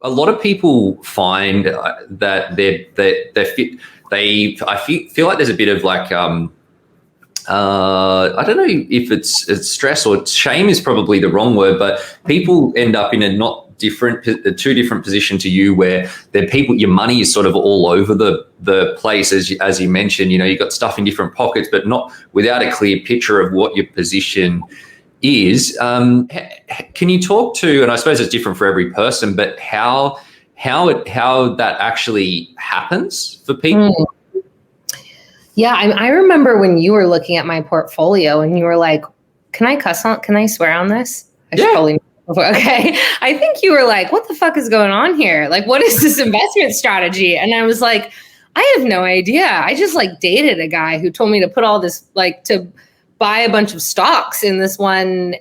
a lot of people find that I feel like there's a bit of like, I don't know if it's stress or shame is probably the wrong word, but people end up in a two different position to you, where your money is sort of all over the place, as you mentioned. You've got stuff in different pockets, but not without a clear picture of what your position is. Can you talk to, and I suppose it's different for every person, but how that actually happens for people? Yeah, I remember when you were looking at my portfolio and you were like, can I swear on this? I should probably. Okay. I think you were like, what the fuck is going on here? Like, what is this investment strategy? And I was like, I have no idea. I just like dated a guy who told me to put all this, like, to buy a bunch of stocks in this one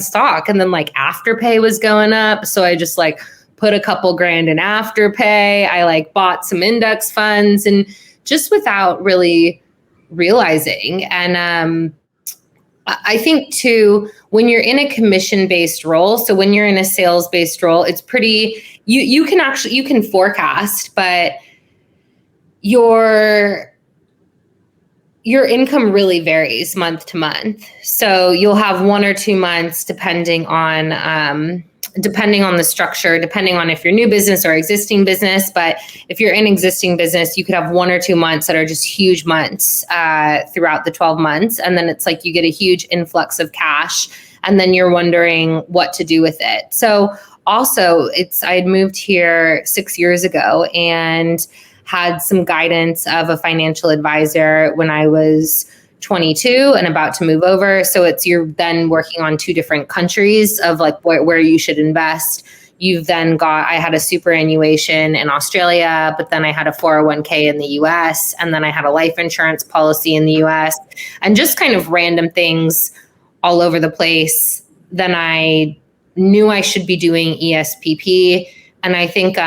stock. And then like Afterpay was going up. So I just like put a couple grand in Afterpay. I like bought some index funds, and just without really realizing. And I think too, when you're in a commission-based role, so when you're in a sales-based role, it's pretty, you can forecast, but your income really varies month to month. So you'll have 1 or 2 months depending on the structure, depending on if you're new business or existing business. But if you're in existing business, you could have 1 or 2 months that are just huge months throughout the 12 months. And then it's like you get a huge influx of cash, and then you're wondering what to do with it. So also I had moved here 6 years ago and had some guidance of a financial advisor when I was 22 and about to move over. So you're then working on 2 different countries of like where you should invest. You've then I had a superannuation in Australia, but then I had a 401k in the US, and then I had a life insurance policy in the US, and just kind of random things all over the place. Then I knew I should be doing ESPP. And I think,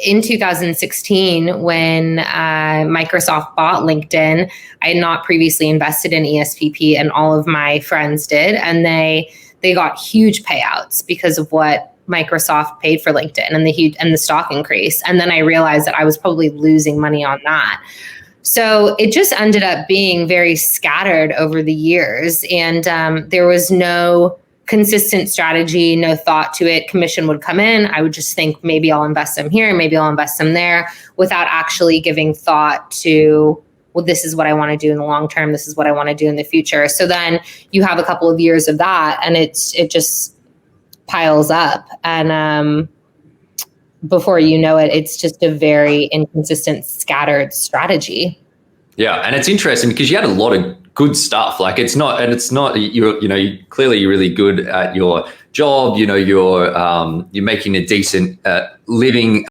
in 2016, when Microsoft bought LinkedIn, I had not previously invested in ESPP, and all of my friends did, and they got huge payouts because of what Microsoft paid for LinkedIn and the stock increase. And then I realized that I was probably losing money on that. So it just ended up being very scattered over the years, and there was no consistent strategy, no thought to it. Commission would come in. I would just think maybe I'll invest them here, maybe I'll invest them there, without actually giving thought to, well, this is what I want to do in the long term. This is what I want to do in the future. So then you have a couple of years of that, and it just piles up. And before you know it, it's just a very inconsistent, scattered strategy. Yeah, and it's interesting because you had a lot of good stuff. Like you're clearly really good at your job. You're making a decent living